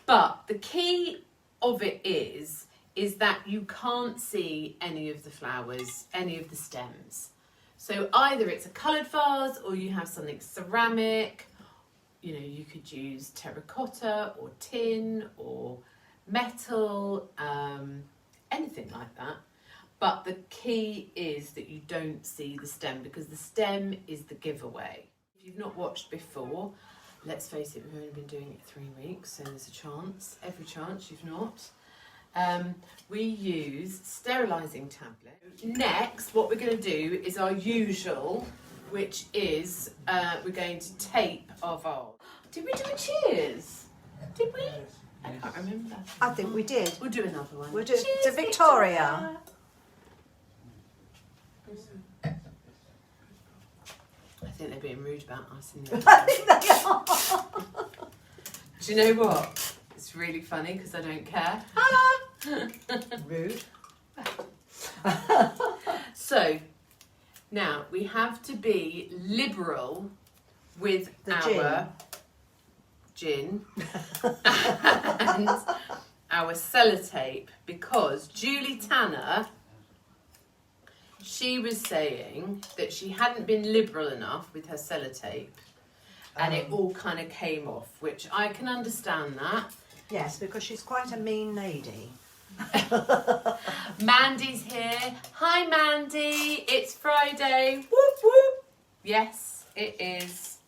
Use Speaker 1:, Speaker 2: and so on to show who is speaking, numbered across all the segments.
Speaker 1: But the key of it is that you can't see any of the flowers, any of the stems. So either it's a coloured vase or you have something ceramic. You know, you could use terracotta or tin or metal, anything like that. But the key is that you don't see the stem, because the stem is the giveaway. If you've not watched before, let's face it, we've only been doing it 3 weeks, so there's a chance, every chance you've not. We use sterilising tablet. Next, what we're going to do is our usual, which is we're going to tape our vase. Did we do a cheers? Did we? I can't remember.
Speaker 2: I think we did.
Speaker 1: We'll do another one.
Speaker 2: We'll do it to Victoria.
Speaker 1: I think they're being rude about us in the
Speaker 2: I think they are.
Speaker 1: Do you know what? It's really funny because I don't care.
Speaker 2: Rude.
Speaker 1: So, now we have to be liberal with our gin and our sellotape, because Julie Tanner, she was saying that she hadn't been liberal enough with her sellotape and it all kind of came off, which I can understand that.
Speaker 2: Yes, because she's quite a mean lady.
Speaker 1: Mandy's here. Hi Mandy, it's Friday. Whoop whoop. Yes, it is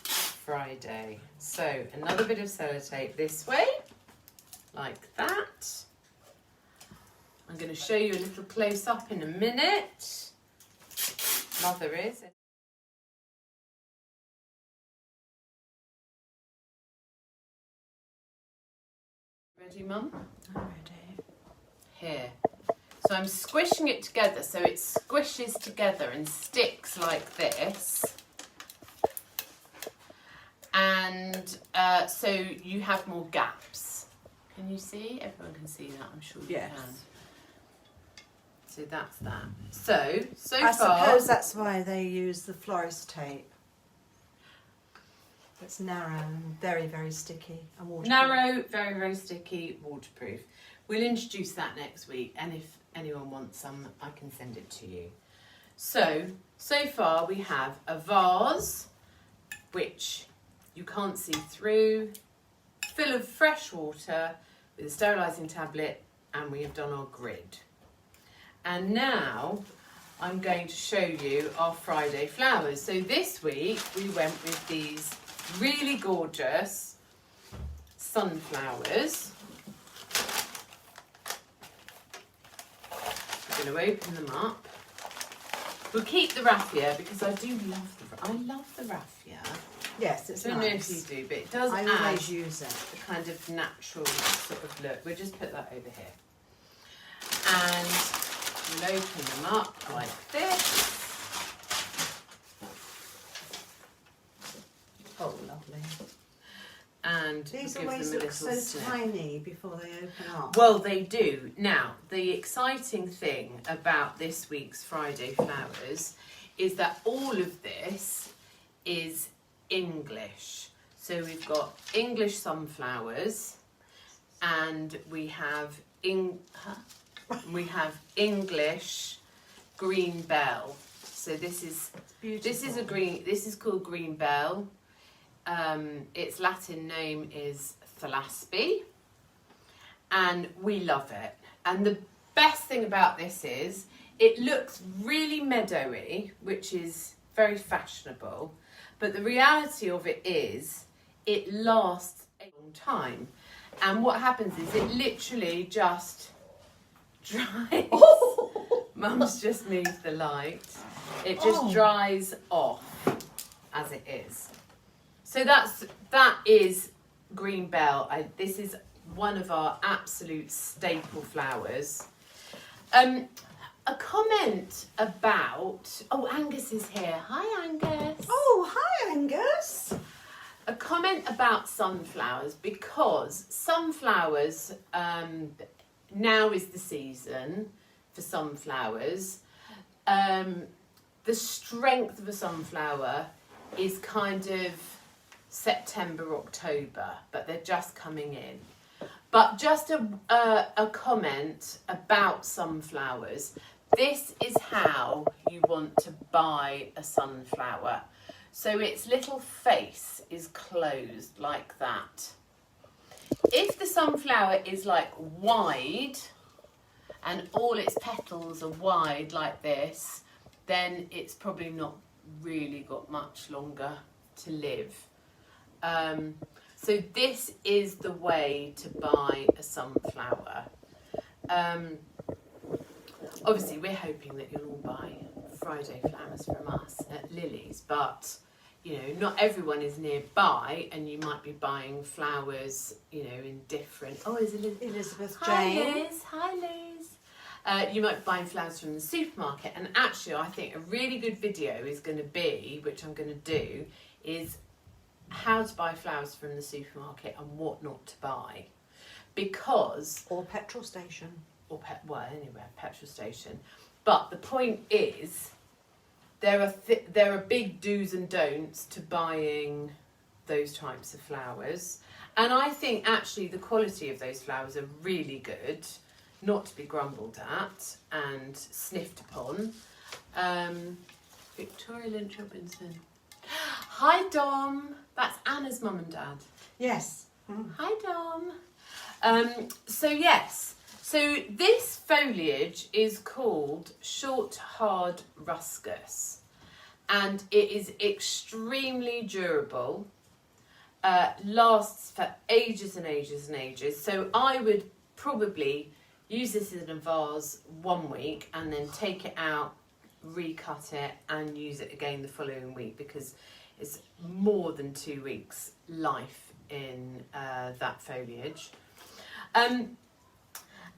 Speaker 1: Friday. So another bit of sellotape this way, like that. I'm going to show you a little close up in a minute. Mother is. Ready, Mum?
Speaker 2: I'm ready.
Speaker 1: Here. So I'm squishing it together so it squishes together and sticks like this. And so you have more gaps. Can you see? Everyone can see that, I'm sure you
Speaker 2: Yes.
Speaker 1: can. So that's that. So
Speaker 2: I
Speaker 1: far...
Speaker 2: suppose that's why they use the florist tape. It's narrow and very, very sticky and waterproof.
Speaker 1: Narrow, very, very sticky, waterproof. We'll introduce that next week, and if anyone wants some, I can send it to you. So far we have a vase, which you can't see through, full of fresh water with a sterilising tablet, and we have done our grid. And now I'm going to show you our Friday flowers. So this week we went with these really gorgeous sunflowers. I'm going to open them up. We'll keep the raffia because I do love the raffia.
Speaker 2: Yes, it's
Speaker 1: I don't
Speaker 2: nice.
Speaker 1: know if you do, but it does
Speaker 2: I
Speaker 1: add
Speaker 2: always use it.
Speaker 1: the kind of natural sort of look. We'll just put that over here. And we'll open them up like this.
Speaker 2: Oh, lovely.
Speaker 1: And
Speaker 2: These
Speaker 1: give
Speaker 2: always
Speaker 1: them a
Speaker 2: look so
Speaker 1: little snip.
Speaker 2: tiny before they open up.
Speaker 1: Well, they do. Now, the exciting thing about this week's Friday flowers is that all of this is English. So we've got English sunflowers, and we have English green bell. So this is called green bell. Its Latin name is Thalaspi, and we love it. And the best thing about this is it looks really meadowy, which is very fashionable, but the reality of it is it lasts a long time. And what happens is it literally just dries. Mum's just moved the light. It just dries off as it is. So that is green bell. This is one of our absolute staple flowers. A comment about... Oh, Angus is here. Hi, Angus.
Speaker 2: Oh, hi, Angus.
Speaker 1: A comment about sunflowers, because sunflowers, now is the season for sunflowers. The strength of a sunflower is kind of September, October, but they're just coming in. But just a comment about sunflowers. This is how you want to buy a sunflower. So its little face is closed like that. If the sunflower is like wide and all its petals are wide like this, then it's probably not really got much longer to live. So this is the way to buy a sunflower. Obviously we're hoping that you'll all buy Friday flowers from us at Lily's, but you know, not everyone is nearby, and you might be buying flowers, you know, in different... Oh, is
Speaker 2: Elizabeth
Speaker 1: Hi
Speaker 2: Jane.
Speaker 1: Liz, hi Liz. You might be buying flowers from the supermarket, and actually I think a really good video is going to be, which I'm going to do, is how to buy flowers from the supermarket and what not to buy. Because...
Speaker 2: Or petrol station.
Speaker 1: Or anywhere, petrol station. But the point is, there are big do's and don'ts to buying those types of flowers. And I think actually the quality of those flowers are really good, not to be grumbled at and sniffed upon. Victoria Lynch Robinson. Hi Dom, that's Anna's mum and dad.
Speaker 2: Yes.
Speaker 1: Hi Dom. So yes, so this foliage is called short hard ruscus, and it is extremely durable, lasts for ages and ages and ages. So I would probably use this in a vase 1 week and then take it out, recut it and use it again the following week, because it's more than 2 weeks life in that foliage.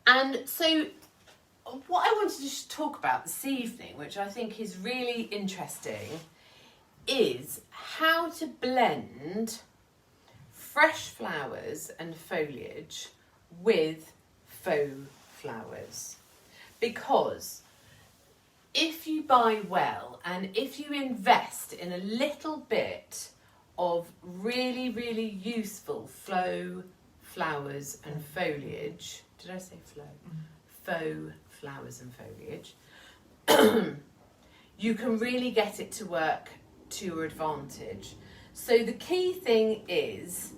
Speaker 1: And so what I wanted to talk about this evening, which I think is really interesting, is how to blend fresh flowers and foliage with faux flowers. Because if you buy well and if you invest in a little bit of really, really useful faux flowers and foliage, did I say flow? Faux flowers and foliage, you can really get it to work to your advantage. So the key thing is,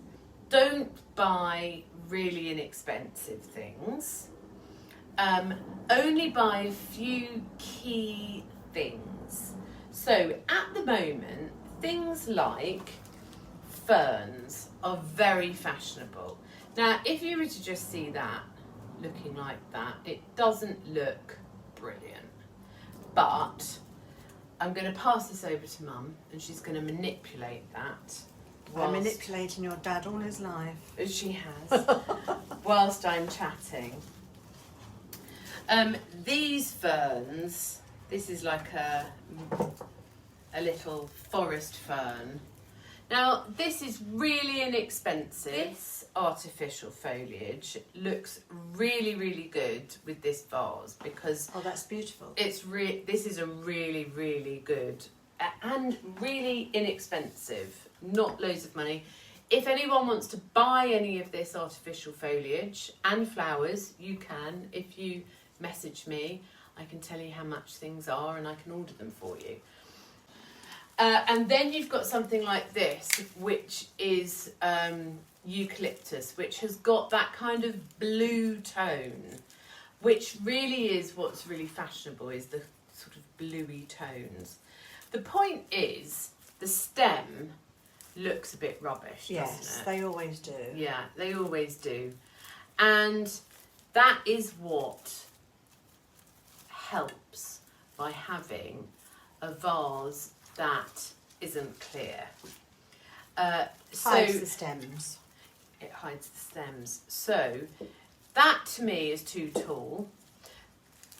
Speaker 1: don't buy really inexpensive things. Only buy a few key things. So at the moment, things like ferns are very fashionable. Now, if you were to just see that looking like that, it doesn't look brilliant. But I'm going to pass this over to Mum, and she's going to manipulate that.
Speaker 2: I'm manipulating your dad all his life.
Speaker 1: She has. Whilst I'm chatting. These ferns, this is like a little forest fern. Now, this is really inexpensive. This artificial foliage looks really, really good with this vase, because
Speaker 2: oh, that's beautiful.
Speaker 1: This is a really, really good and really inexpensive, not loads of money. If anyone wants to buy any of this artificial foliage and flowers, you can. If you message me, I can tell you how much things are and I can order them for you. And then you've got something like this, which is eucalyptus, which has got that kind of blue tone, which really is what's really fashionable, is the sort of bluey tones. The point is, the stem looks a bit rubbish, doesn't it?
Speaker 2: Yes, they always do.
Speaker 1: Yeah, they always do. And that is what helps by having a vase that isn't clear.
Speaker 2: Hides the stems.
Speaker 1: It hides the stems. So that to me is too tall.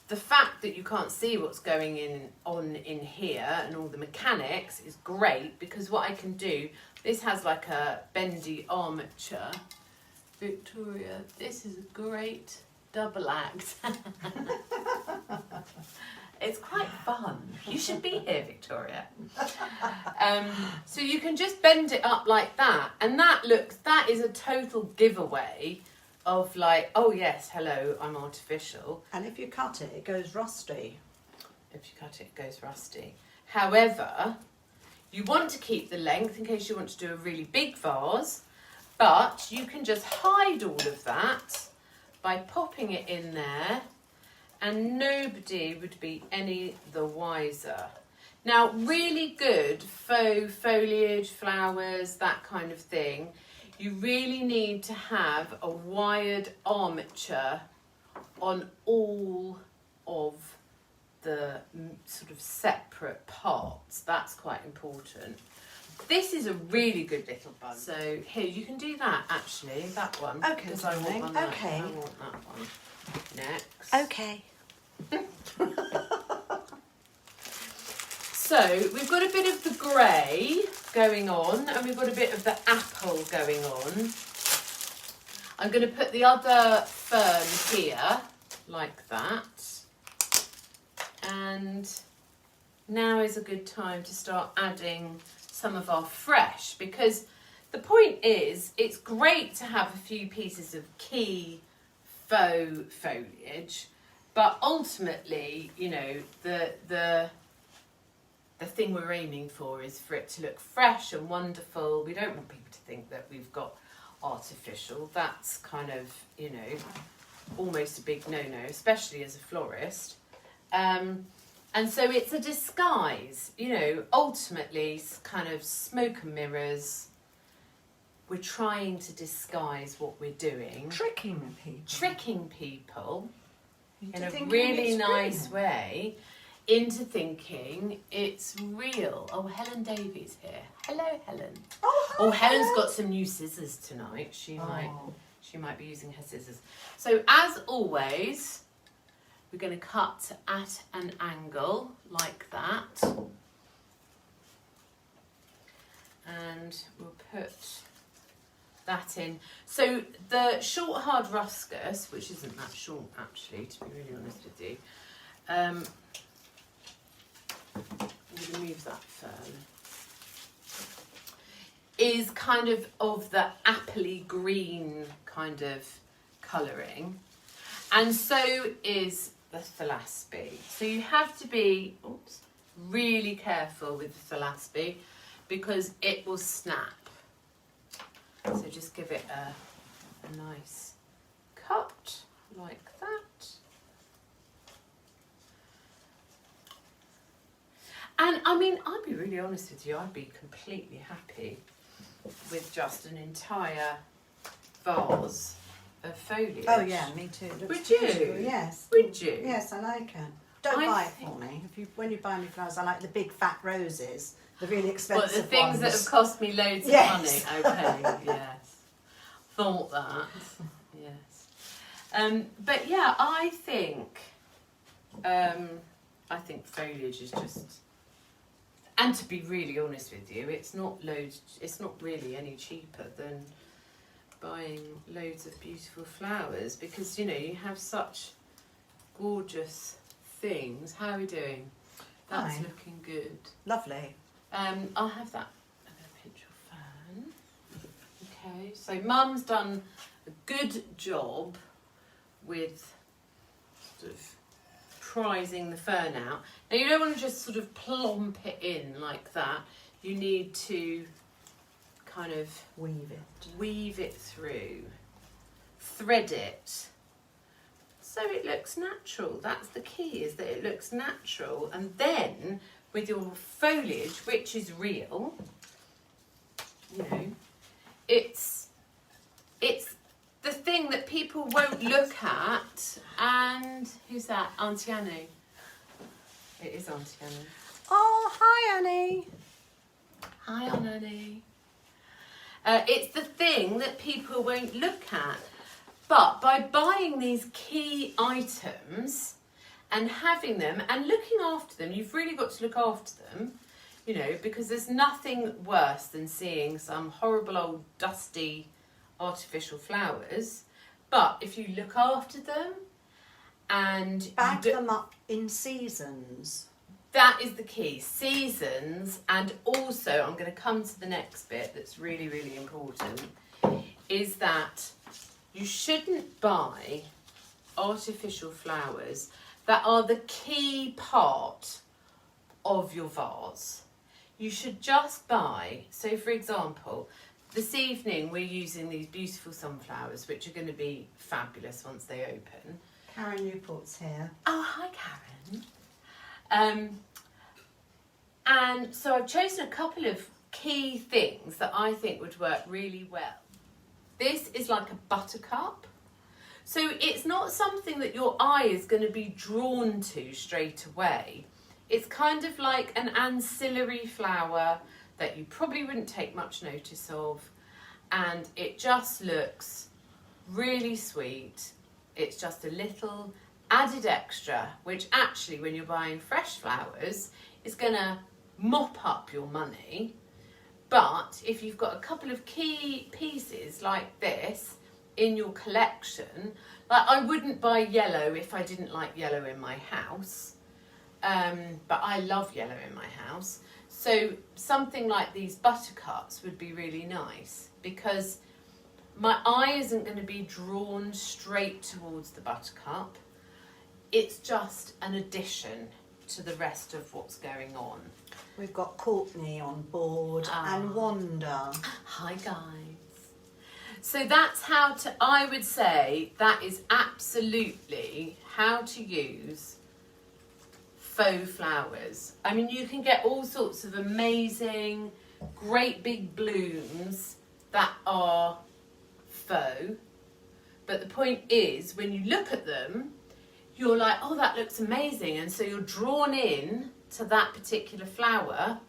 Speaker 1: The fact that you can't see what's going on in here and all the mechanics is great, because what I can do, this has like a bendy armature. Victoria, this is a great double act. It's quite fun. You should be here, Victoria. So you can just bend it up like that, and that is a total giveaway of like, oh yes, hello, I'm artificial.
Speaker 2: And if you cut it, it goes rusty.
Speaker 1: If you cut it, it goes rusty. However, you want to keep the length in case you want to do a really big vase, but you can just hide all of that by popping it in there, and nobody would be any the wiser. Now, really good faux foliage, flowers, that kind of thing, you really need to have a wired armature on all of the sort of separate parts. That's quite important. This is a really good little bun. So here, you can do that actually, that one.
Speaker 2: Okay,
Speaker 1: because I want one.
Speaker 2: okay.
Speaker 1: I want that one. Next.
Speaker 2: Okay.
Speaker 1: So we've got a bit of the grey going on, and we've got a bit of the apple going on. I'm going to put the other fern here, like that. And now is a good time to start adding some of our fresh, because the point is, it's great to have a few pieces of key faux foliage, but ultimately, you know, the thing we're aiming for is for it to look fresh and wonderful. We don't want people to think that we've got artificial. That's kind of, you know, almost a big no-no, especially as a florist. And so it's a disguise, you know, ultimately kind of smoke and mirrors. We're trying to disguise what we're doing.
Speaker 2: Tricking people.
Speaker 1: Tricking people in a
Speaker 2: thinking
Speaker 1: really
Speaker 2: it's
Speaker 1: nice
Speaker 2: real.
Speaker 1: way into thinking it's real. Oh, Helen Davies here. Hello, Helen.
Speaker 2: Oh,
Speaker 1: Helen's got some new scissors tonight. She might be using her scissors. So as always, we're going to cut at an angle like that. And we'll put that in. So the short hard ruscus, which isn't that short actually, to be really honest with you, I'm going to move that fern, is kind of the appley green kind of colouring, and so is the thalaspi. So you have to be really careful with the thalaspi because it will snap. So just give it a nice cut like that. And I mean, I'll be really honest with you, I'd be completely happy with just an entire vase of foliage.
Speaker 2: Oh yeah, me too. It looks
Speaker 1: Would you?
Speaker 2: beautiful, yes.
Speaker 1: Would you?
Speaker 2: Yes, I like it. Don't buy it for me. When you buy me flowers, I like the big fat roses, the really expensive
Speaker 1: What, the things
Speaker 2: ones.
Speaker 1: that have cost me loads of
Speaker 2: Yes.
Speaker 1: money? Okay, yes. Thought that. Yes. But yeah, I think foliage is just, and to be really honest with you, it's not really any cheaper than buying loads of beautiful flowers, because you know you have such gorgeous things. How are we doing? That's
Speaker 2: Fine.
Speaker 1: looking good.
Speaker 2: Lovely.
Speaker 1: I'll have that. I'm going to pinch your fan. Okay, so Mum's done a good job with sort of prizing the fern out. Now you don't want to just sort of plomp it in like that. You need to kind of weave it through, thread it, so it looks natural. That's the key, is that it looks natural. And then with your foliage, which is real, you know, it's the thing that people won't look at. And who's that? Auntie Annie. It is Auntie Annie.
Speaker 2: Oh, hi Annie.
Speaker 1: Hi, Aunt Annie. It's the thing that people won't look at. But by buying these key items and having them and looking after them, you've really got to look after them, you know, because there's nothing worse than seeing some horrible old dusty artificial flowers. But if you look after them and
Speaker 2: bag them up in seasons.
Speaker 1: That is the key, seasons. And also, I'm going to come to the next bit that's really, really important, is that you shouldn't buy artificial flowers that are the key part of your vase. You should just buy, so for example, this evening we're using these beautiful sunflowers, which are going to be fabulous once they open.
Speaker 2: Karen Newport's here.
Speaker 1: Oh, hi Karen. And so I've chosen a couple of key things that I think would work really well. This is like a buttercup. So it's not something that your eye is going to be drawn to straight away. It's kind of like an ancillary flower that you probably wouldn't take much notice of. And it just looks really sweet. It's just a little added extra, which actually when you're buying fresh flowers is going to mop up your money. But if you've got a couple of key pieces like this in your collection, like I wouldn't buy yellow if I didn't like yellow in my house, but I love yellow in my house. So something like these buttercups would be really nice because my eye isn't going to be drawn straight towards the buttercup. It's just an addition to the rest of what's going on.
Speaker 2: We've got Courtney on board and Wanda.
Speaker 1: Hi guys. So that's how to, I would say that is absolutely how to use faux flowers. I mean, you can get all sorts of amazing, great big blooms that are faux. But the point is, when you look at them, you're like, oh, that looks amazing. And so you're drawn in to that particular flower.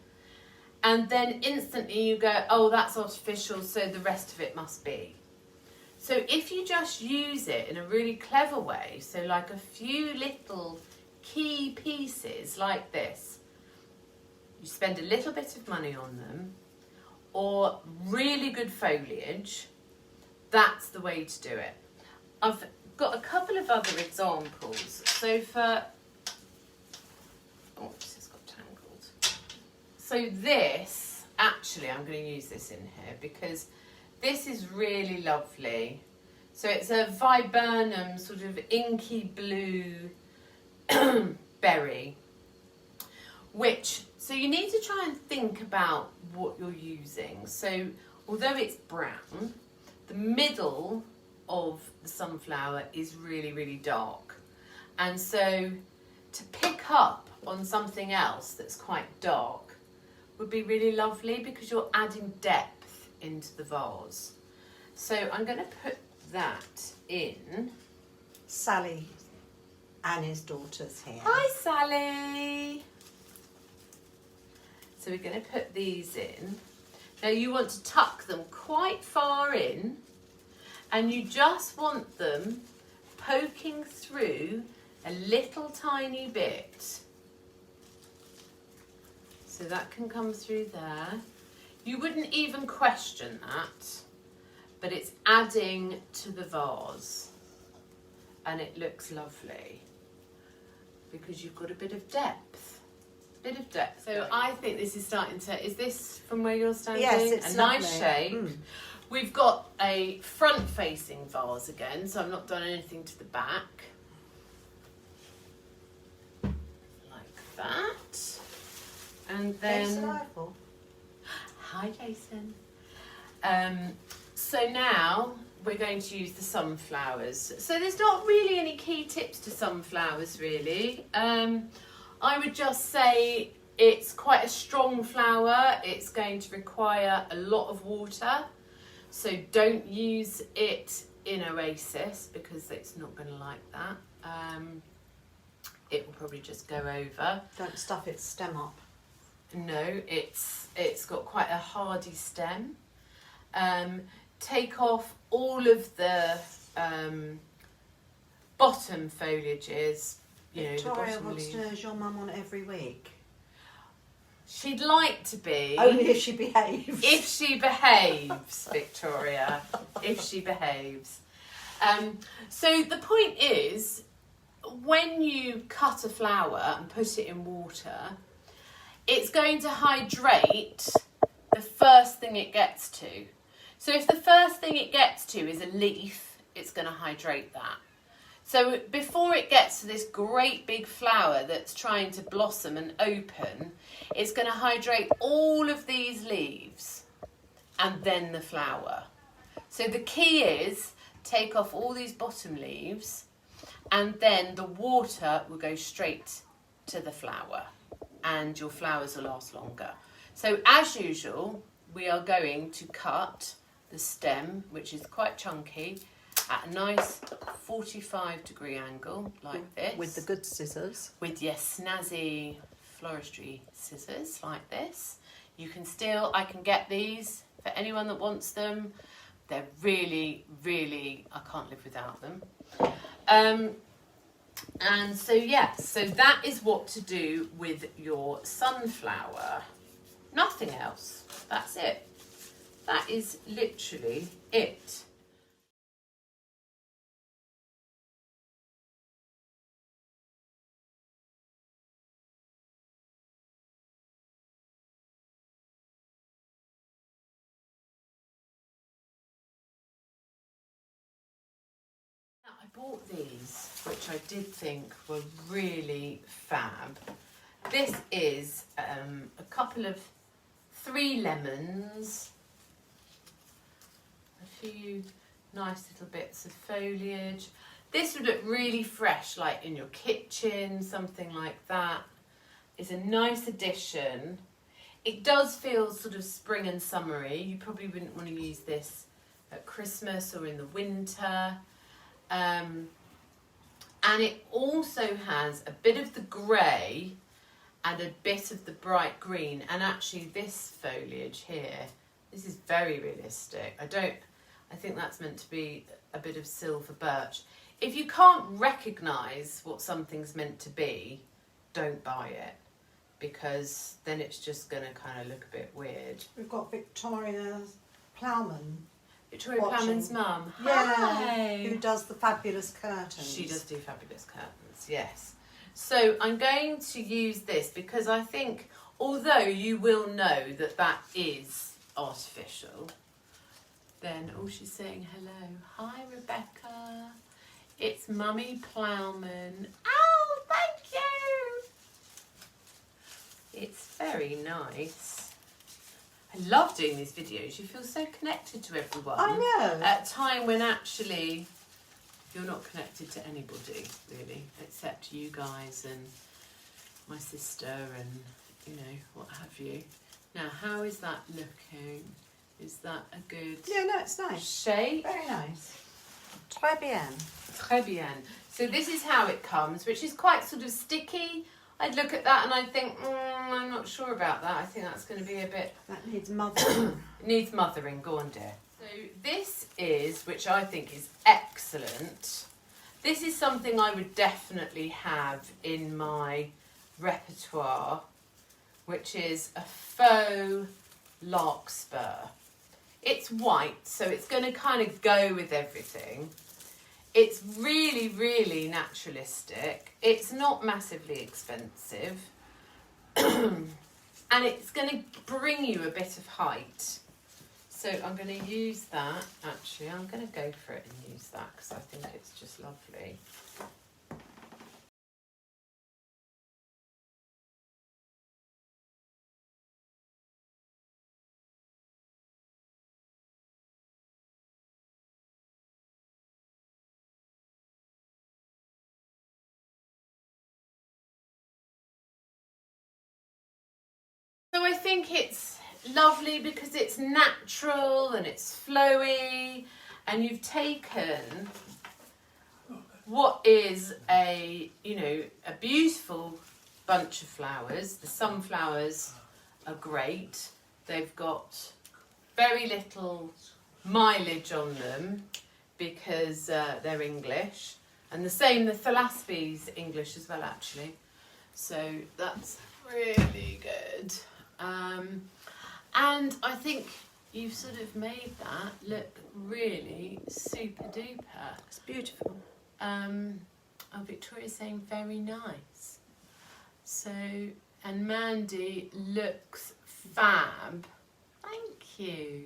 Speaker 1: And then instantly you go, oh, that's artificial, so the rest of it must be. So if you just use it in a really clever way, so like a few little key pieces like this, you spend a little bit of money on them, or really good foliage, that's the way to do it. I've got a couple of other examples. So for, oh, this has got tangled. So this, actually I'm going to use this in here because this is really lovely. So it's a viburnum, sort of inky blue berry, which, so you need to try and think about what you're using. So although it's brown, the middle of the sunflower is really, really dark. And so to pick up on something else that's quite dark would be really lovely because you're adding depth into the vase. So I'm going to put that in.
Speaker 2: Sally, Annie's daughter's here.
Speaker 1: Hi Sally! So we're going to put these in. Now you want to tuck them quite far in, and you just want them poking through a little tiny bit. So that can come through there. You wouldn't even question that, but it's adding to the vase and it looks lovely because you've got a bit of depth. So I think this is starting to, is this from where you're standing?
Speaker 2: Yes, it's
Speaker 1: a
Speaker 2: lovely.
Speaker 1: Nice shape. We've got a front-facing vase again, so I've not done anything to the back. Like that. And then...
Speaker 2: Jason Eiffel.
Speaker 1: Hi, Jason. So now we're going to use the sunflowers. So there's not really any key tips to sunflowers, really. I would just say it's quite a strong flower. It's going to require a lot of water. So don't use it in Oasis because it's not going to like that. It will probably just go over.
Speaker 2: Don't stuff its stem up.
Speaker 1: No, it's got quite a hardy stem. Take off all of the bottom foliages. You know,
Speaker 2: Victoria
Speaker 1: the bottom
Speaker 2: wants to
Speaker 1: leaves.
Speaker 2: know, is your mum on every week?
Speaker 1: She'd like to be.
Speaker 2: Only if she behaves.
Speaker 1: If she behaves, Victoria. If she behaves. So the point is, when you cut a flower and put it in water, it's going to hydrate the first thing it gets to. So if the first thing it gets to is a leaf, it's going to hydrate that. So before it gets to this great big flower that's trying to blossom and open, it's going to hydrate all of these leaves and then the flower. So the key is take off all these bottom leaves, and then the water will go straight to the flower and your flowers will last longer. So as usual, we are going to cut the stem, which is quite chunky, at a nice 45-degree angle, like this.
Speaker 2: With the good scissors.
Speaker 1: With your snazzy floristry scissors, like this. You can still, I can get these for anyone that wants them. They're really, really, I can't live without them. And so, yeah, so that is what to do with your sunflower. Nothing else. That's it. That is literally it. I bought these, which I did think were really fab. This is a couple of 3 lemons, a few nice little bits of foliage. This would look really fresh, like in your kitchen, something like that. It's a nice addition. It does feel sort of spring and summery. You probably wouldn't want to use this at Christmas or in the winter. And it also has a bit of the grey and a bit of the bright green, and actually this foliage here, this is very realistic. I think that's meant to be a bit of silver birch. If you can't recognise what something's meant to be, don't buy it, because then it's just going to kind of look a bit weird.
Speaker 2: We've got Victoria Plowman.
Speaker 1: Victoria Plowman's mum.
Speaker 2: Yeah,
Speaker 1: Hi.
Speaker 2: who does the fabulous curtains.
Speaker 1: She does do fabulous curtains, yes. So I'm going to use this because I think, although you will know that that is artificial, then, oh, she's saying hello. Hi, Rebecca. It's Mummy Plowman. Oh, thank you. It's very nice. I love doing these videos. You feel so connected to everyone.
Speaker 2: I know.
Speaker 1: At a time when actually you're not connected to anybody, really, except you guys and my sister and, you know, what have you. Now, how is that looking? Is that a good
Speaker 2: Yeah, no, it's nice.
Speaker 1: shape?
Speaker 2: Very nice. Très bien.
Speaker 1: Très bien. So this is how it comes, which is quite sort of sticky. I'd look at that and I'd think, I'm not sure about that. I think that's going to be a bit...
Speaker 2: That needs mothering.
Speaker 1: It needs mothering. Go on, dear. So this is, which I think is excellent. This is something I would definitely have in my repertoire, which is a faux larkspur. It's white, so it's going to kind of go with everything. It's really, really naturalistic. It's not massively expensive. And it's going to bring you a bit of height. So I'm going to use that, actually. I'm going to go for it and use that because I think it's just lovely. So I think it's lovely because it's natural and it's flowy, and you've taken what is a, you know, a beautiful bunch of flowers. The sunflowers are great. They've got very little mileage on them because they're English, and the same, the Thalasspi's English as well, actually. So that's really good. And I think you've sort of made that look really super duper.
Speaker 2: It's beautiful.
Speaker 1: Oh, Victoria's saying very nice. So, and Mandy looks fab. Thank you.